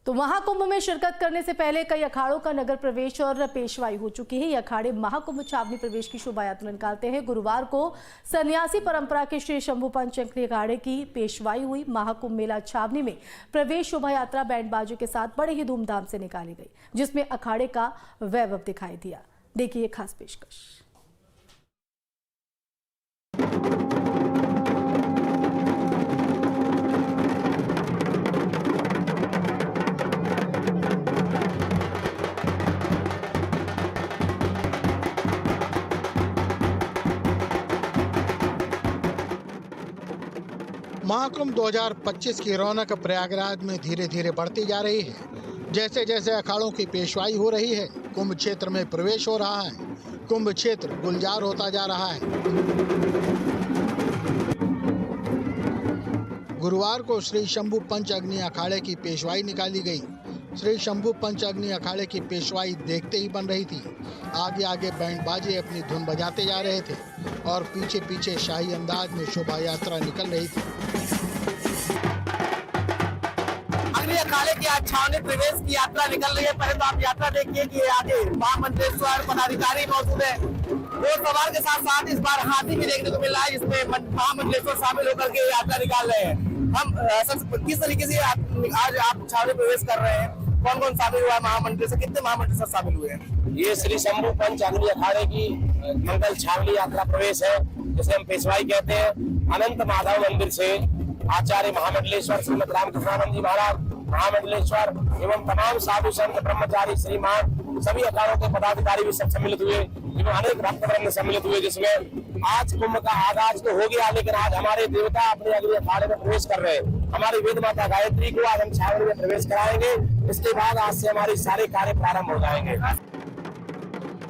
तो महाकुंभ में शिरकत करने से पहले कई अखाड़ों का नगर प्रवेश और पेशवाई हो चुकी है। ये अखाड़े महाकुंभ छावनी प्रवेश की शोभा यात्रा निकालते हैं। गुरुवार को सन्यासी परंपरा के श्री शंभू पंचचक्री अखाड़े की पेशवाई हुई। महाकुंभ मेला छावनी में प्रवेश शोभा यात्रा बैंड बाजों के साथ बड़े ही धूमधाम से निकाली गई, जिसमें अखाड़े का वैभव दिखाई दिया। देखिए खास पेशकश। महाकुंभ 2025 की रौनक प्रयागराज में धीरे धीरे बढ़ती जा रही है। जैसे जैसे अखाड़ों की पेशवाई हो रही है, कुंभ क्षेत्र में प्रवेश हो रहा है। कुंभ क्षेत्र गुलजार होता जा रहा है। गुरुवार को श्री शंभू पंच अग्नि अखाड़े की पेशवाई निकाली गई। श्री शंभू पंच अग्नि अखाड़े की पेशवाई देखते ही बन रही थी। आगे आगे बैंड बाजे अपनी धुन बजाते जा रहे थे और पीछे पीछे शाही अंदाज में शोभा यात्रा निकल रही थी। अग्नि अखाड़े की आज छावनी प्रवेश की यात्रा निकल रही है। पहले तो आप यात्रा देखिए कि आगे महामंडलेश्वर पदाधिकारी मौजूद है। दो सवार के साथ साथ इस बार हाथी भी देखने को मिल रहा है, जिसमें महामंडलेश्वर शामिल होकर के यात्रा निकाल रहे हैं। हम किस तरीके से आज आप छावनी प्रवेश कर रहे हैं, कौन कौन शामिल हुआ है महामंडल से, कितने महामंडल शामिल हुए हैं? ये श्री शंभू पंच अग्नि अखाड़े की मंगल छावनी यात्रा प्रवेश है, जिसे हम पेशवाई कहते हैं। अनंत माधव मंदिर से आचार्य महामंडलेश्वर श्रीमद रामकृष्णानंद जी महाराज, महामंडलेश्वर एवं तमाम साधु संत ब्रह्मचारी श्रीमान सभी अखाड़ों के पदाधिकारी भी सब सम्मिलित हुए एवं अनेक भक्तवृंद सम्मिलित हुए, जिसमें आज कुंभ का आगाज तो हो गया, लेकिन आज हमारे देवता अपने अग्नि अखाड़े में प्रवेश कर रहे हैं। हमारी वेद माता गायत्री को आज हम छावनी में प्रवेश कराएंगे। इसके बाद आज से हमारे सारे कार्य प्रारंभ हो जाएंगे।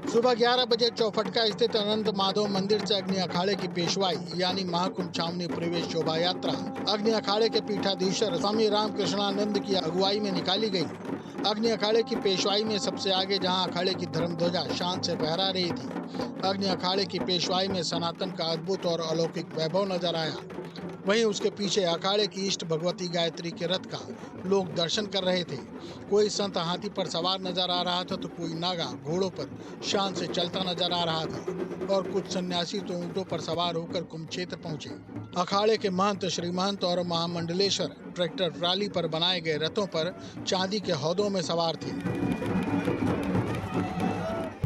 सुबह 11 बजे चौफटका स्थित अनंत माधव मंदिर से अग्नि अखाड़े की पेशवाई यानी महाकुंभ छावनी प्रवेश शोभा यात्रा अग्नि अखाड़े के पीठाधीश्वर स्वामी रामकृष्णानंद की अगुवाई में निकाली गई। अग्नि अखाड़े की पेशवाई में सबसे आगे जहां अखाड़े की धर्म ध्वजा शान से फहरा रही थी, अग्नि अखाड़े की पेशवाई में सनातन का अद्भुत और अलौकिक वैभव नजर आया। वहीं उसके पीछे अखाड़े की इष्ट भगवती गायत्री के रथ का लोग दर्शन कर रहे थे। कोई संत हाथी पर सवार नजर आ रहा था तो कोई नागा घोड़ों पर शान से चलता नजर आ रहा था और कुछ सन्यासी तो ऊंटों पर सवार होकर कुंभ क्षेत्र पहुंचे। अखाड़े के महंत श्री महंत और महामंडलेश्वर ट्रैक्टर ट्राली पर बनाए गए रथों पर चांदी के हौदों में सवार थे।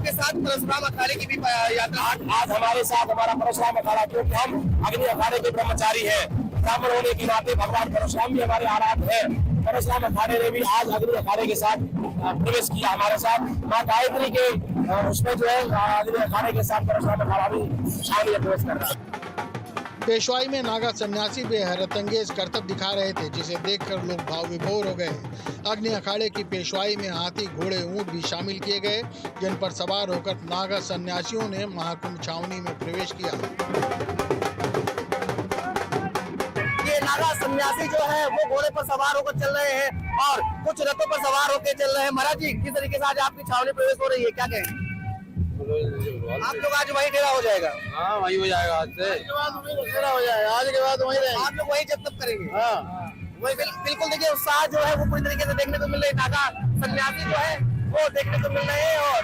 के साथ परशुराम अखाड़े की भी यात्रा आज हमारे साथ हमारा परशुराम अखाड़ा, क्योंकि हम अग्नि अखाड़े के ब्रह्मचारी हैं, ब्राह्मण होने के नाते भगवान परशुराम भी हमारे आराध्य हैं। परशुराम अखाड़े ने भी आज अग्नि अखाड़े के साथ प्रवेश किया हमारे साथ। माँ गायत्री के उसमें जो है अग्नि अखाड़े के साथ परशुराम अखाड़ा भी छावनी में प्रवेश कर रहा है। पेशवाई में नागा सन्यासी भी हैरतअंगेज करतब दिखा रहे थे, जिसे देखकर लोग भाव विभोर हो गए। अग्नि अखाड़े की पेशवाई में हाथी घोड़े ऊंट भी शामिल किए गए, जिन पर सवार होकर नागा सन्यासियों ने महाकुंभ छावनी में प्रवेश किया। ये नागा सन्यासी जो है वो घोड़े पर सवार होकर चल रहे हैं और कुछ रथों पर सवार होकर चल रहे हैं। महाराज जी, किस तरीके से आज आपकी छावनी प्रवेश हो रही है, क्या कहें? आप लोग आज वही डेरा हो जाएगा? हाँ, वही हो जाएगा। आज से डेरा हो जाएगा, आज के बाद वही रहेगा। आप लोग वही जब तक करेंगे? हाँ, वही बिल्कुल। देखिए उत्साह जो है वो पूरी तरीके से देखने को मिल रही है। नागा सन्यासी जो है वो देखने को मिल रहे हैं और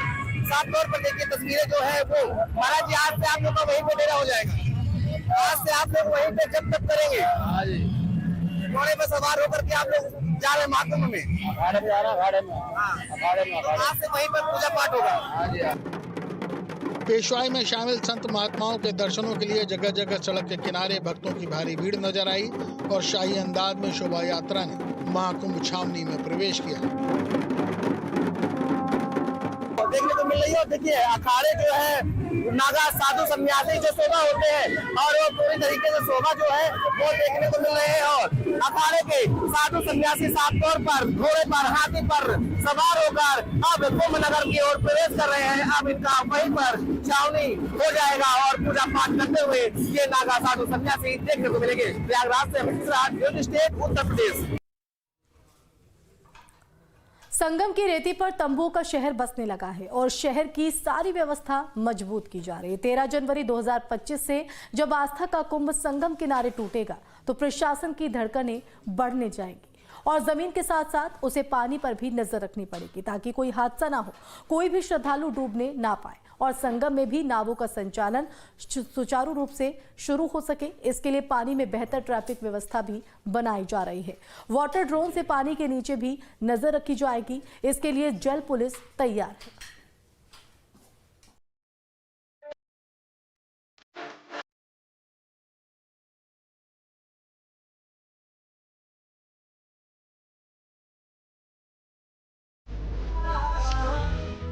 साफ तौर पर देखिए तस्वीरें जो है वो। महाराज जी, आज से आप लोग का वहीं पे डेरा हो जाएगा? आज से आप लोग वहीं पे जब तक करेंगे? हाँ जी। घोड़े पर सवार होकर के आप लोग जा रहे हैं महाकुंभ में? अखाड़े में जा रहा, अखाड़े में। तो आज से वहीं पर पूजा पाठ होगा? हाँ जी। पेशवाई में शामिल संत महात्माओं के दर्शनों के लिए जगह जगह सड़क के किनारे भक्तों की भारी भीड़ नजर आई और शाही अंदाज में शोभा यात्रा ने महाकुंभ छावनी में प्रवेश किया। देखने को मिल रही है। देखिए अखाड़े जो है नागा साधु सन्यासी जो शोभा होते हैं और वो पूरी तरीके से शोभा जो है वो देखने को मिल रहे हैं और अखाड़े के साधु सन्यासी साफ तौर पर घोड़े पर हाथी पर सवार होकर अब कुंभ नगर की ओर प्रवेश कर रहे हैं। अब इनका वहीं पर छावनी हो जाएगा और पूजा पाठ करते हुए ये नागा साधु सन्यासी देखने को मिलेंगे। प्रयागराज से न्यूज़ स्टेट उत्तर प्रदेश। संगम की रेती पर तंबुओं का शहर बसने लगा है और शहर की सारी व्यवस्था मजबूत की जा रही है। 13 जनवरी 2025 से जब आस्था का कुंभ संगम किनारे टूटेगा तो प्रशासन की धड़कनें बढ़ने जाएंगी और जमीन के साथ साथ उसे पानी पर भी नजर रखनी पड़ेगी ताकि कोई हादसा ना हो, कोई भी श्रद्धालु डूबने ना पाए और संगम में भी नावों का संचालन सुचारू रूप से शुरू हो सके। इसके लिए पानी में बेहतर ट्रैफिक व्यवस्था भी बनाई जा रही है। वाटर ड्रोन से पानी के नीचे भी नजर रखी जाएगी। इसके लिए जल पुलिस तैयार है।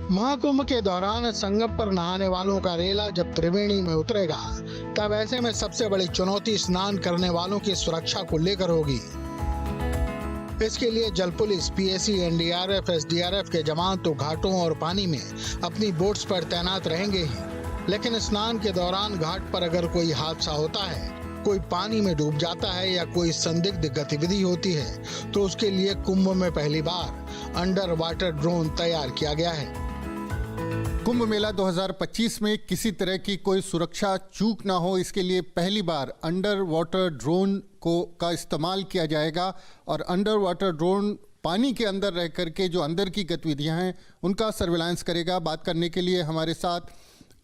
महाकुंभ के दौरान संगम पर नहाने वालों का रेला जब त्रिवेणी में उतरेगा, तब ऐसे में सबसे बड़ी चुनौती स्नान करने वालों की सुरक्षा को लेकर होगी। इसके लिए जल पुलिस, पीएसी, एनडीआरएफ, एसडीआरएफ के जवान तो घाटों और पानी में अपनी बोट्स पर तैनात रहेंगे ही, लेकिन स्नान के दौरान घाट पर अगर कोई हादसा होता है, कोई पानी में डूब जाता है या कोई संदिग्ध गतिविधि होती है, तो उसके लिए कुंभ में पहली बार अंडर वाटर ड्रोन तैयार किया गया है। कुंभ मेला 2025 में किसी तरह की कोई सुरक्षा चूक ना हो, इसके लिए पहली बार अंडर वाटर ड्रोन का इस्तेमाल किया जाएगा। और अंडर वाटर ड्रोन पानी के अंदर रह करके जो अंदर की गतिविधियां हैं उनका सर्विलांस करेगा। बात करने के लिए हमारे साथ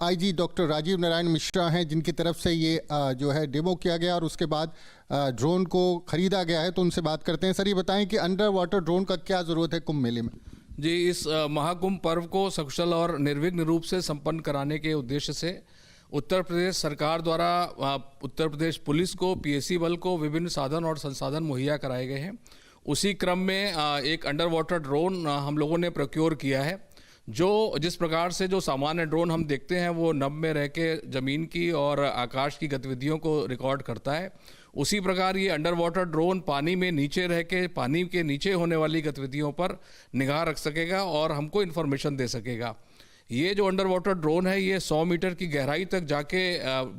आईजी डॉक्टर राजीव नारायण मिश्रा हैं, जिनकी तरफ से ये जो है डेमो किया गया और उसके बाद ड्रोन को खरीदा गया है। तो उनसे बात करते हैं। सर, ये बताएं कि अंडर वाटर ड्रोन का क्या ज़रूरत है कुंभ मेले में? जी, इस महाकुंभ पर्व को सकुशल और निर्विघ्न रूप से संपन्न कराने के उद्देश्य से उत्तर प्रदेश सरकार द्वारा उत्तर प्रदेश पुलिस को, पीएसी बल को विभिन्न साधन और संसाधन मुहैया कराए गए हैं। उसी क्रम में एक अंडर वाटर ड्रोन हम लोगों ने प्रोक्योर किया है, जो जिस प्रकार से जो सामान्य ड्रोन हम देखते हैं वो नभ में रह के ज़मीन की और आकाश की गतिविधियों को रिकॉर्ड करता है, उसी प्रकार ये अंडर वाटर ड्रोन पानी में नीचे रह के पानी के नीचे होने वाली गतिविधियों पर निगाह रख सकेगा और हमको इन्फॉर्मेशन दे सकेगा। ये जो अंडर वाटर ड्रोन है ये 100 मीटर की गहराई तक जाके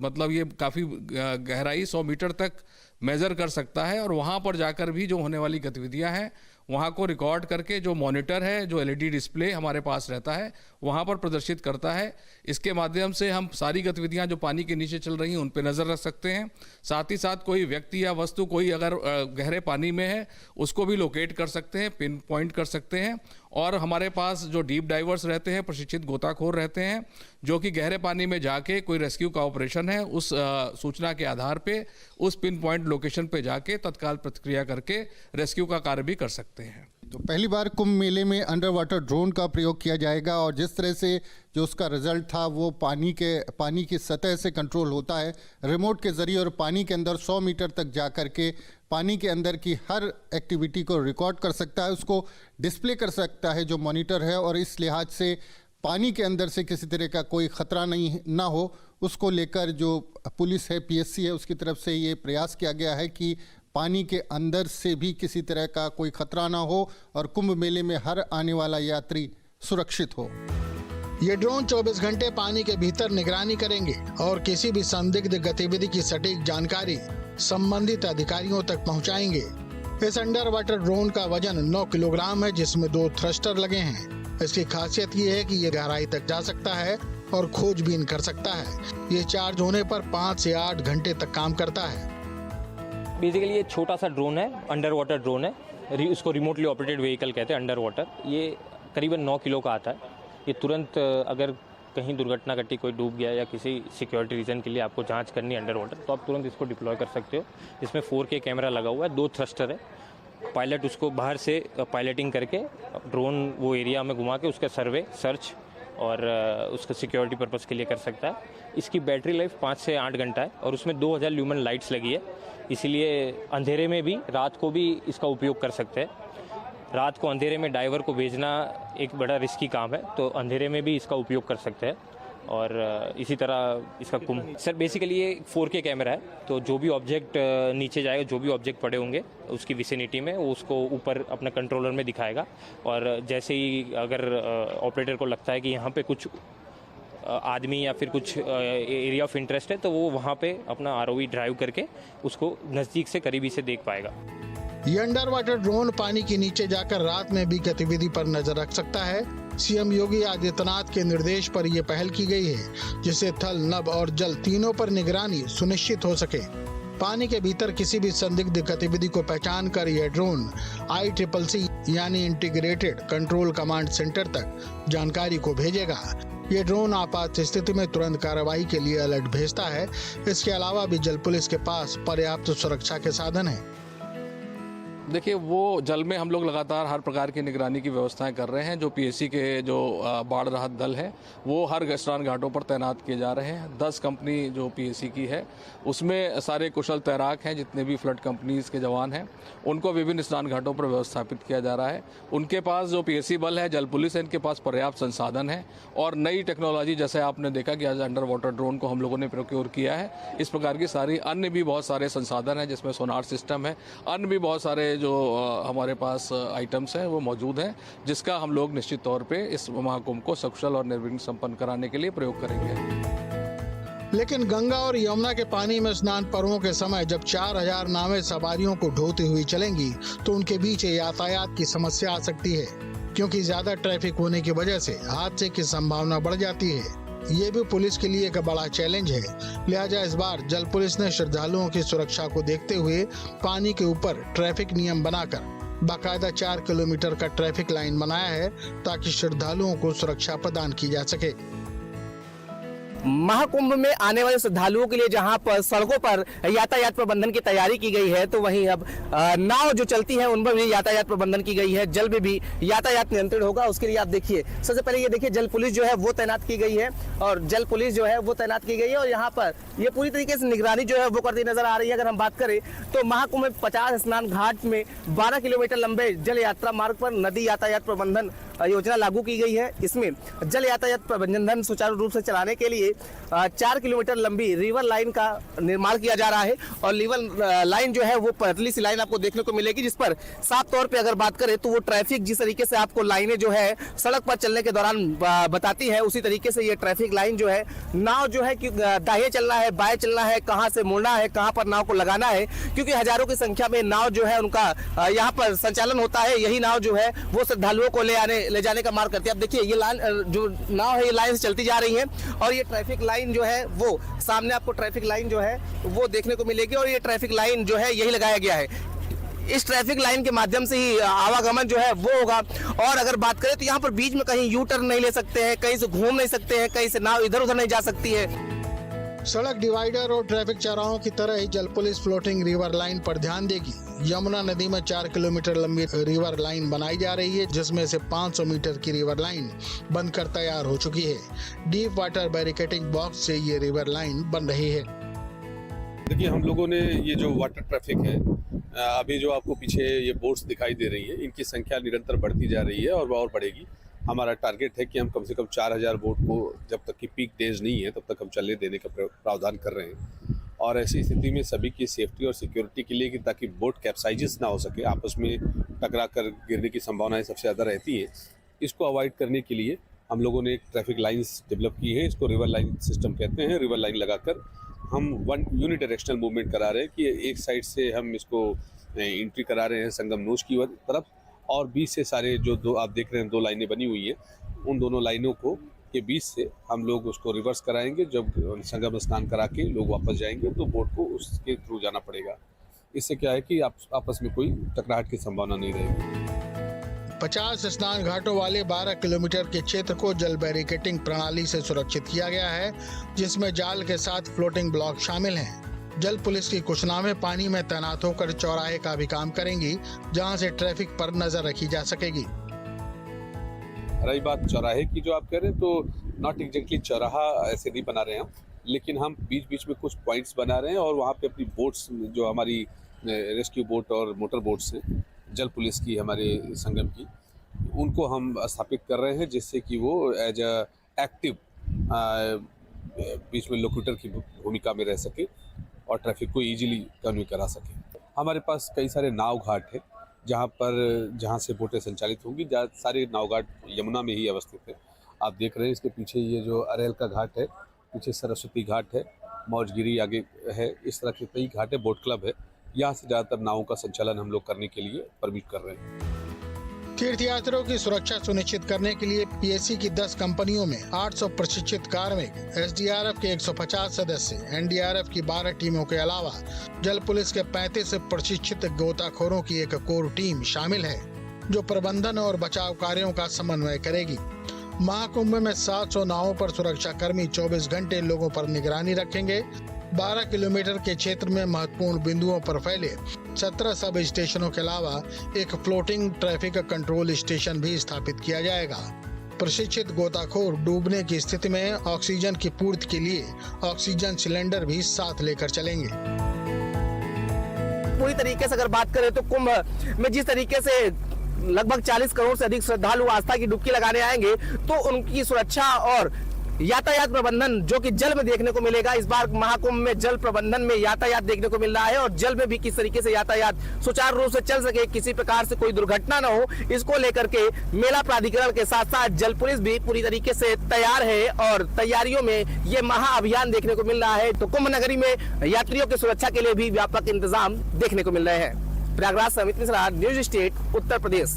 मतलब ये काफ़ी गहराई 100 मीटर तक मेज़र कर सकता है और वहाँ पर जाकर भी जो होने वाली गतिविधियाँ हैं वहाँ को रिकॉर्ड करके जो मॉनिटर है, जो एलईडी डिस्प्ले हमारे पास रहता है, वहाँ पर प्रदर्शित करता है। इसके माध्यम से हम सारी गतिविधियाँ जो पानी के नीचे चल रही हैं उन पर नज़र रख सकते हैं। साथ ही साथ कोई व्यक्ति या वस्तु कोई अगर गहरे पानी में है उसको भी लोकेट कर सकते हैं, पिन पॉइंट कर सकते हैं। और हमारे पास जो डीप डाइवर्स रहते हैं, प्रशिक्षित गोताखोर रहते हैं, जो कि गहरे पानी में जाके कोई रेस्क्यू का ऑपरेशन है उस सूचना के आधार पे उस पिन पॉइंट लोकेशन पे जाके तत्काल प्रतिक्रिया करके रेस्क्यू का कार्य भी कर सकते हैं। तो पहली बार कुंभ मेले में अंडर वाटर ड्रोन का प्रयोग किया जाएगा और जिस तरह से जो उसका रिजल्ट था वो पानी की सतह से कंट्रोल होता है रिमोट के ज़रिए और पानी के अंदर 100 मीटर तक जा कर के पानी के अंदर की हर एक्टिविटी को रिकॉर्ड कर सकता है, उसको डिस्प्ले कर सकता है जो मॉनिटर है। और इस लिहाज से पानी के अंदर से किसी तरह का कोई ख़तरा ना हो, उसको लेकर जो पुलिस है, पीएससी है, उसकी तरफ से ये प्रयास किया गया है कि पानी के अंदर से भी किसी तरह का कोई खतरा ना हो और कुंभ मेले में हर आने वाला यात्री सुरक्षित हो। ये ड्रोन 24 घंटे पानी के भीतर निगरानी करेंगे और किसी भी संदिग्ध गतिविधि की सटीक जानकारी संबंधित अधिकारियों तक पहुंचाएंगे। इस अंडर वाटर ड्रोन का वजन 9 किलोग्राम है, जिसमें 2 थ्रस्टर लगे हैं। इसकी खासियत ये है कि ये गहराई तक जा सकता है और खोजबीन कर सकता है। ये चार्ज होने पर 5 से 8 घंटे तक काम करता है। बेसिकली ये छोटा सा ड्रोन है, अंडर वाटर ड्रोन है, इसको रिमोटली ऑपरेटेड व्हीकल कहते हैं अंडर वाटर। ये करीबन 9 किलो का आता है। ये तुरंत अगर कहीं दुर्घटना घटी, कोई डूब गया या किसी सिक्योरिटी रीजन के लिए आपको जांच करनी है अंडर वाटर, तो आप तुरंत इसको डिप्लॉय कर सकते हो। इसमें 4K कैमरा लगा हुआ है, 2 थ्रस्टर है। पायलट उसको बाहर से पायलटिंग करके ड्रोन वो एरिया में घुमा के उसका सर्वे, सर्च और उसका सिक्योरिटी पर्पज़ के लिए कर सकता है। इसकी बैटरी लाइफ 5 से 8 घंटा है और उसमें 2000 ल्यूमेन लाइट्स लगी है, इसीलिए अंधेरे में भी, रात को भी इसका उपयोग कर सकते हैं। रात को अंधेरे में डाइवर को भेजना एक बड़ा रिस्की काम है, तो अंधेरे में भी इसका उपयोग कर सकते हैं। और इसी तरह इसका कुंभ सर बेसिकली ये 4K कैमरा है, तो जो भी ऑब्जेक्ट नीचे जाएगा, जो भी ऑब्जेक्ट पड़े होंगे उसकी विसिनिटी में, वो उसको ऊपर अपने कंट्रोलर में दिखाएगा। और जैसे ही अगर ऑपरेटर को लगता है कि यहाँ पे कुछ आदमी या फिर कुछ एरिया ऑफ इंटरेस्ट है, तो वो वहाँ पे अपना ROV ड्राइव करके उसको नज़दीक से, करीबी से देख पाएगा। ये अंडर वाटर ड्रोन पानी के नीचे जाकर रात में भी गतिविधि पर नजर रख सकता है। सीएम योगी आदित्यनाथ के निर्देश पर यह पहल की गई है, जिससे थल, नभ और जल तीनों पर निगरानी सुनिश्चित हो सके। पानी के भीतर किसी भी संदिग्ध गतिविधि को पहचान कर यह ड्रोन ICCC यानी इंटीग्रेटेड कंट्रोल कमांड सेंटर तक जानकारी को भेजेगा। ये ड्रोन आपात स्थिति में तुरंत कार्रवाई के लिए अलर्ट भेजता है। इसके अलावा भी जल पुलिस के पास पर्याप्त सुरक्षा के साधन हैं। देखिए, वो जल में हम लोग लगातार हर प्रकार की निगरानी की व्यवस्थाएं कर रहे हैं। जो PSC के जो बाढ़ राहत दल है वो हर स्नान घाटों पर तैनात किए जा रहे हैं। 10 कंपनी जो PSC की है उसमें सारे कुशल तैराक हैं। जितने भी फ्लड कंपनीज के जवान हैं उनको विभिन्न स्नान घाटों पर व्यवस्थापित किया जा रहा है। उनके पास जो PSC बल है, जल पुलिस है, इनके पास पर्याप्त संसाधन है और नई टेक्नोलॉजी, जैसे आपने देखा कि आज अंडर वाटर ड्रोन को हम लोगों ने प्रोक्योर किया है। इस प्रकार की सारी अन्य भी बहुत सारे संसाधन हैं, जिसमें सोनार सिस्टम है, अन्य भी बहुत सारे जो हमारे पास आइटम्स हैं वो मौजूद हैं, जिसका हम लोग निश्चित तौर पे इस महाकुंभ को सकुशल और निर्विघ्न संपन्न कराने के लिए प्रयोग करेंगे। लेकिन गंगा और यमुना के पानी में स्नान पर्वों के समय जब 4000 नावें सवारियों को ढोती हुई चलेंगी तो उनके बीच यातायात की समस्या आ सकती है, क्योंकि ज्यादा ट्रैफिक होने की वजह से हादसे की संभावना बढ़ जाती है। ये भी पुलिस के लिए एक बड़ा चैलेंज है। लिहाजा इस बार जल पुलिस ने श्रद्धालुओं की सुरक्षा को देखते हुए पानी के ऊपर ट्रैफिक नियम बनाकर बाकायदा 4 किलोमीटर का ट्रैफिक लाइन बनाया है, ताकि श्रद्धालुओं को सुरक्षा प्रदान की जा सके। महाकुंभ में आने वाले श्रद्धालुओं के लिए जहां पर सड़कों पर यातायात प्रबंधन की तैयारी की गई है, तो वहीं अब नाव जो चलती है उन पर भी यातायात प्रबंधन की गई है। जल में भी यातायात नियंत्रण होगा। उसके लिए आप देखिए, सबसे पहले ये देखिए जल पुलिस जो है वो तैनात की गई है और जल पुलिस जो है वो तैनात की गई है और यहाँ पर ये पूरी तरीके से निगरानी जो है वो करती नजर आ रही है। अगर हम बात करें तो महाकुंभ में 50 स्नान घाट में 12 किलोमीटर लंबे जल यात्रा मार्ग पर नदी यातायात प्रबंधन योजना लागू की गई है। इसमें जल यातायात प्रबंधन सुचारू रूप से चलाने के लिए 4 किलोमीटर लंबी रिवर लाइन का निर्माण किया जा रहा है और रिवर लाइन जो है वो पतली सी लाइन आपको देखने को मिलेगी, जिस पर साफ तौर पे अगर बात करें तो वो ट्रैफिक जिस तरीके से आपको लाइनें जो है सड़क पर चलने के दौरान बताती है, उसी तरीके से ये ट्रैफिक लाइन जो है, नाव जो है कि दाहिने चलना है, बाएं चलना है, कहाँ से मुड़ना है, कहाँ पर नाव को लगाना है, क्योंकि हजारों की संख्या में नाव जो है उनका यहाँ पर संचालन होता है। यही नाव जो है वो श्रद्धालुओं को ले जाने का मार्ग करती है। अब देखिए ये लाइन जो नाव है ये लाइन से चलती जा रही है और ये ट्रैफिक लाइन जो है वो सामने आपको ट्रैफिक लाइन जो है वो देखने को मिलेगी और ये ट्रैफिक लाइन जो है यही लगाया गया है। इस ट्रैफिक लाइन के माध्यम से ही आवागमन जो है वो होगा। और अगर बात करें तो यहाँ पर बीच में कहीं यू टर्न नहीं ले सकते हैं, कहीं से घूम नहीं सकते हैं, कहीं से नाव इधर उधर नहीं जा सकती है। सड़क डिवाइडर और ट्रैफिक चौराहों की तरह ही जल पुलिस फ्लोटिंग रिवर लाइन पर ध्यान देगी। यमुना नदी में 4 किलोमीटर लंबी रिवर लाइन बनाई जा रही है, जिसमें से 500 मीटर की रिवर लाइन बनकर तैयार हो चुकी है। डीप वाटर बैरिकेडिंग बॉक्स से ये रिवर लाइन बन रही है। देखिए, हम लोगों ने ये जो वाटर ट्रैफिक है, अभी जो आपको पीछे ये बोट्स दिखाई दे रही है, इनकी संख्या निरंतर बढ़ती जा रही है और बढ़ेगी। हमारा टारगेट है कि हम कम से कम 4000 बोट को, जब तक कि पीक डेज नहीं है तब तक हम चलने देने का प्रावधान कर रहे हैं। और ऐसी स्थिति में सभी की सेफ्टी और सिक्योरिटी के लिए कि ताकि बोट कैप्साइजिस ना हो सके, आपस में टकरा कर गिरने की संभावनाएं सबसे ज़्यादा रहती है, इसको अवॉइड करने के लिए हम लोगों ने एक ट्रैफिक लाइन्स डेवलप की है। इसको रिवर लाइन सिस्टम कहते हैं। रिवर लाइन लगाकर हम वन यूनिडायरेक्शनल मूवमेंट करा रहे हैं कि एक साइड से हम इसको एंट्री करा रहे हैं संगम नोच की तरफ, और बीच से सारे जो दो आप देख रहे हैं 2 लाइनें बनी हुई हैं, उन दोनों लाइनों को के बीच से हम लोग उसको रिवर्स कराएंगे। जब संगम स्नान करा के लोग वापस जाएंगे तो बोट को उसके थ्रू जाना पड़ेगा। इससे क्या है कि आपस में कोई टकराहट की संभावना नहीं रहेगी। 50 स्नान घाटों वाले 12 किलोमीटर के क्षेत्र को जल बैरिकेडिंग प्रणाली से सुरक्षित किया गया है, जिसमें जाल के साथ फ्लोटिंग ब्लॉक शामिल हैं। जल पुलिस की कुछ नावें पानी में तैनात होकर चौराहे का भी काम करेंगी, जहां से ट्रैफिक पर नजर रखी जा सकेगी। रही बात चौराहे की जो आप कह रहे हैं, तो नॉट एग्जैक्टली चौराहा ऐसे नहीं बना रहे हैं हम, लेकिन हम बीच बीच में कुछ पॉइंट्स बना रहे हैं और वहाँ पे अपनी बोट्स जो हमारी रेस्क्यू बोट और मोटर बोट्स हैं जल पुलिस की, हमारे संगम की, उनको हम स्थापित कर रहे हैं, जिससे कि वो एज एक्टिव बीच में लोकेटर की भूमिका में रह सके और ट्रैफिक को इजीली कन्वे करा सके। हमारे पास कई सारे नाव घाट हैं जहाँ से बोटें संचालित होंगी। सारे नाव घाट यमुना में ही अवस्थित है। आप देख रहे हैं इसके पीछे ये जो अरेल का घाट है, पीछे सरस्वती घाट है, मौजगिरी आगे है, इस तरह के कई घाट है, बोट क्लब है। यहाँ से ज़्यादातर नावों का संचालन हम लोग करने के लिए परमिट कर रहे हैं। तीर्थयात्रियों की सुरक्षा सुनिश्चित करने के लिए पीएससी की 10 कंपनियों में 800 प्रशिक्षित कार्मिक, एसडीआरएफ के 150 सदस्य, एनडीआरएफ की 12 टीमों के अलावा जल पुलिस के 35 प्रशिक्षित गोताखोरों की एक कोर टीम शामिल है, जो प्रबंधन और बचाव कार्यों का समन्वय करेगी। महाकुंभ में 700 नावों पर सुरक्षा कर्मी 24 घंटे लोगों पर निगरानी रखेंगे। 12 किलोमीटर के क्षेत्र में महत्वपूर्ण बिंदुओं पर फैले 17 सब स्टेशनों के अलावा एक फ्लोटिंग ट्रैफिक कंट्रोल स्टेशन भी स्थापित किया जाएगा। प्रशिक्षित गोताखोर डूबने की स्थिति में ऑक्सीजन की पूर्ति के लिए ऑक्सीजन सिलेंडर भी साथ लेकर चलेंगे। पूरी तरीके से अगर बात करें तो कुंभ में जिस तरीके से लगभग 40 करोड़ से अधिक श्रद्धालु आस्था की डुबकी लगाने आएंगे, तो उनकी सुरक्षा और यातायात प्रबंधन जो कि जल में देखने को मिलेगा। इस बार महाकुंभ में जल प्रबंधन में यातायात देखने को मिल रहा है और जल में भी किस तरीके से यातायात सुचारू रूप से चल सके, किसी प्रकार से कोई दुर्घटना न हो, इसको लेकर के मेला प्राधिकरण के साथ साथ जल पुलिस भी पूरी तरीके से तैयार है और तैयारियों में ये महाअभियान देखने को मिल रहा है। तो कुंभ नगरी में यात्रियों की सुरक्षा के लिए भी व्यापक इंतजाम देखने को मिल रहे हैं। प्रयागराज से अमित मिश्रा, न्यूज स्टेट, उत्तर प्रदेश।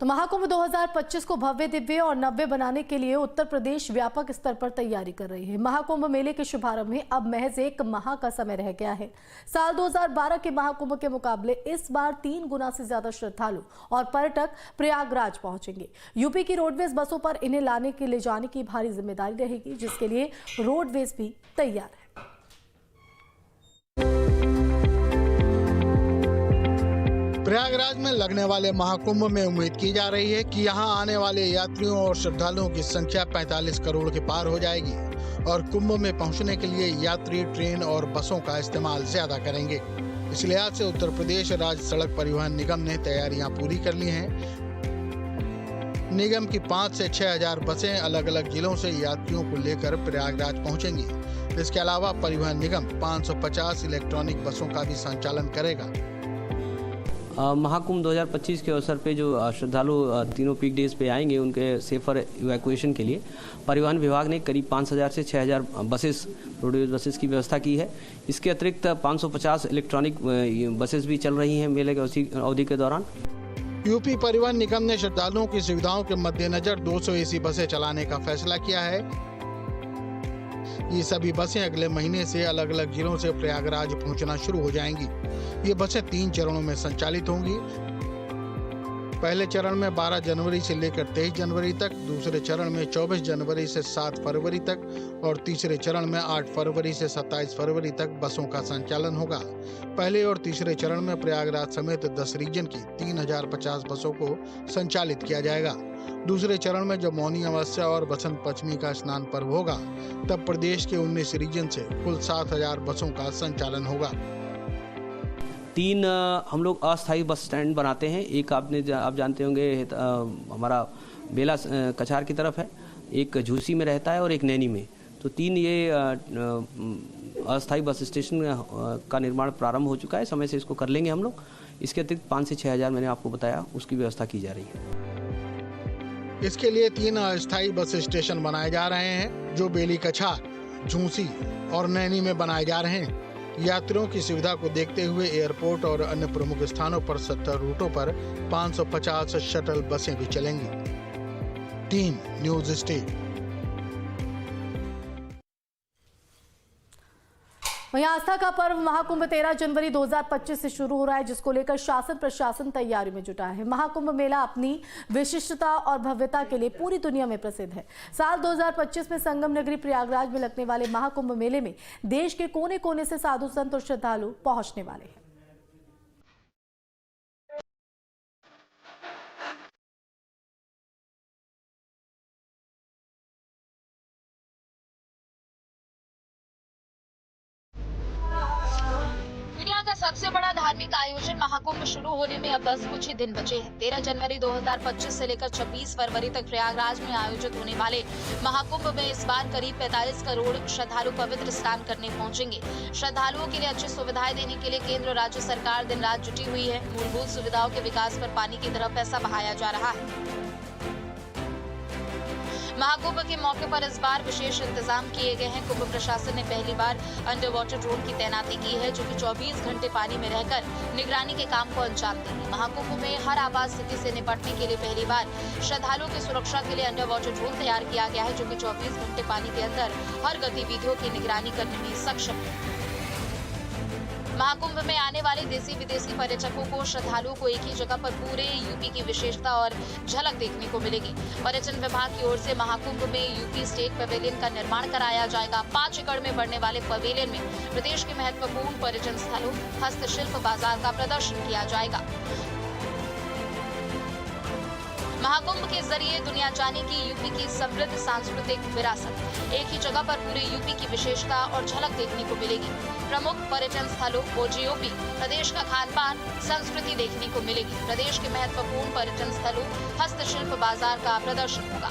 तो महाकुंभ 2025 को भव्य, दिव्य और नव्य बनाने के लिए उत्तर प्रदेश व्यापक स्तर पर तैयारी कर रही है। महाकुंभ मेले के शुभारंभ में अब महज 1 माह का समय रह गया है। साल 2012 के महाकुंभ के मुकाबले इस बार 3 गुना से ज्यादा श्रद्धालु और पर्यटक प्रयागराज पहुंचेंगे। यूपी की रोडवेज बसों पर इन्हें लाने के ले जाने की भारी जिम्मेदारी रहेगी, जिसके लिए रोडवेज भी तैयार है। प्रयागराज में लगने वाले महाकुंभ में उम्मीद की जा रही है कि यहां आने वाले यात्रियों और श्रद्धालुओं की संख्या 45 करोड़ के पार हो जाएगी और कुंभ में पहुंचने के लिए यात्री ट्रेन और बसों का इस्तेमाल ज्यादा करेंगे। इस लिहाज से उत्तर प्रदेश राज्य सड़क परिवहन निगम ने तैयारियां पूरी कर ली हैं। निगम की 5 से 6 हजार बसें अलग अलग जिलों से यात्रियों को लेकर प्रयागराज पहुंचेंगी। इसके अलावा परिवहन निगम 550 इलेक्ट्रॉनिक बसों का भी संचालन करेगा। महाकुंभ 2025 के अवसर पे जो श्रद्धालु तीनों पीक डेज पे आएंगे, उनके सेफर इवैक्यूएशन के लिए परिवहन विभाग ने करीब 5000 से 6000 बसेस, रोडवेज बसेस की व्यवस्था की है। इसके अतिरिक्त 550 इलेक्ट्रॉनिक बसेस भी चल रही हैं मेले की अवधि के दौरान। यूपी परिवहन निगम ने श्रद्धालुओं की सुविधाओं के मद्देनजर 200 एसी बसें चलाने का फैसला किया है। ये सभी बसें अगले महीने से अलग अलग जिलों से प्रयागराज पहुंचना शुरू हो जाएंगी। ये बसें 3 चरणों में संचालित होंगी। पहले चरण में 12 जनवरी से लेकर 23 जनवरी तक, दूसरे चरण में 24 जनवरी से 7 फरवरी तक और तीसरे चरण में 8 फरवरी से 27 फरवरी तक बसों का संचालन होगा। पहले और तीसरे चरण में प्रयागराज समेत 10 रीजन की 3050 बसों को संचालित किया जाएगा। दूसरे चरण में जब मौनी अमावस्या और बसंत पंचमी का स्नान पर्व होगा, तब प्रदेश के 19 रीजन से कुल 7000 बसों का संचालन होगा। 3 हम लोग अस्थायी बस स्टैंड बनाते हैं। एक आप जानते होंगे हमारा बेला कछार की तरफ है, एक झूसी में रहता है और एक नैनी में। तो 3 ये अस्थायी बस स्टेशन का निर्माण प्रारंभ हो चुका है। समय से इसको कर लेंगे हम लोग। इसके अतिरिक्त 5 से 6 हजार मैंने आपको बताया, उसकी व्यवस्था की जा रही है। इसके लिए 3 अस्थायी बस स्टेशन बनाए जा रहे हैं, जो बेली कछार, झूसी और नैनी में बनाए जा रहे हैं। यात्रियों की सुविधा को देखते हुए एयरपोर्ट और अन्य प्रमुख स्थानों पर 70 रूटों पर 550 शटल बसें भी चलेंगी। Team news state. वहीं आस्था का पर्व महाकुंभ 13 जनवरी 2025 से शुरू हो रहा है, जिसको लेकर शासन प्रशासन तैयारी में जुटा है। महाकुंभ मेला अपनी विशिष्टता और भव्यता के लिए पूरी दुनिया में प्रसिद्ध है। साल 2025 में संगम नगरी प्रयागराज में लगने वाले महाकुंभ मेले में देश के कोने कोने से साधु संत और श्रद्धालु पहुंचने वाले हैं। सबसे बड़ा धार्मिक आयोजन महाकुंभ शुरू होने में अब बस कुछ ही दिन बचे हैं। 13 जनवरी 2025 से लेकर 26 फरवरी तक प्रयागराज में आयोजित होने वाले महाकुंभ में इस बार करीब 45 करोड़ श्रद्धालु पवित्र स्नान करने पहुंचेंगे। श्रद्धालुओं के लिए अच्छी सुविधाएं देने के लिए केंद्र और राज्य सरकार दिन रात जुटी हुई है। मूलभूत सुविधाओं के विकास पर पानी की तरह पैसा बहाया जा रहा है। महाकुंभ के मौके पर इस बार विशेष इंतजाम किए गए हैं। कुंभ प्रशासन ने पहली बार अंडर वाटर ड्रोन की तैनाती की है, जो कि 24 घंटे पानी में रहकर निगरानी के काम को अंजाम देंगे। महाकुंभ में हर आपात स्थिति से निपटने के लिए पहली बार श्रद्धालुओं की सुरक्षा के लिए अंडर वाटर ड्रोन तैयार किया गया है, जो कि 24 घंटे पानी के अंदर हर गतिविधियों की निगरानी करने में सक्षम है। महाकुंभ में आने वाले देसी विदेशी पर्यटकों को, श्रद्धालुओं को एक ही जगह पर पूरे यूपी की विशेषता और झलक देखने को मिलेगी। पर्यटन विभाग की ओर से महाकुंभ में यूपी स्टेट पवेलियन का निर्माण कराया जाएगा। 5 एकड़ में बढ़ने वाले पवेलियन में प्रदेश के महत्वपूर्ण पर्यटन स्थलों, हस्तशिल्प बाजार का प्रदर्शन किया जाएगा। महाकुंभ के जरिए दुनिया जानेगी यूपी की समृद्ध सांस्कृतिक विरासत। एक ही जगह पर पूरे यूपी की विशेषता और झलक देखने को मिलेगी। प्रमुख पर्यटन स्थलों ओजीओपी, प्रदेश का खान-पान, संस्कृति देखने को मिलेगी। प्रदेश के महत्वपूर्ण पर्यटन स्थलों, हस्तशिल्प बाजार का प्रदर्शन होगा।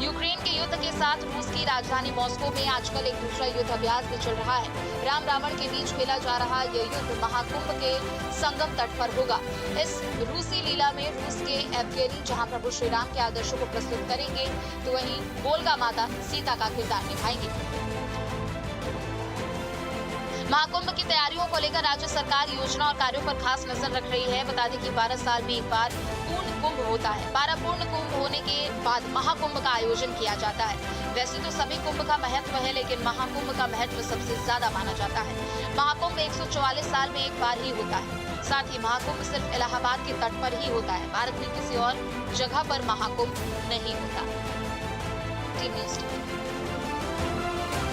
यूक्रेन के युद्ध के साथ रूस की राजधानी मॉस्को में आजकल एक दूसरा युद्ध अभ्यास भी चल रहा है। राम रावण के बीच खेला जा रहा यह युद्ध महाकुंभ के संगम तट पर होगा। इस रूसी लीला में रूस के एवगेनी जहां प्रभु श्री राम के आदर्शों को प्रस्तुत करेंगे, तो वहीं वोल्गा माता सीता का किरदार निभाएंगे। महाकुंभ की तैयारियों को लेकर राज्य सरकार योजना और कार्यों पर खास नजर रख रही है। बता दें कि 12 साल में एक बार पूर्ण कुंभ होता है। 12 पूर्ण कुंभ होने के बाद महाकुंभ का आयोजन किया जाता है। वैसे तो सभी कुंभ का महत्व है, लेकिन महाकुंभ का महत्व सबसे ज्यादा माना जाता है। महाकुंभ 144 साल में एक बार ही होता है। साथ ही महाकुंभ सिर्फ इलाहाबाद के तट पर ही होता है। भारत में किसी और जगह पर महाकुंभ नहीं होता। Team news.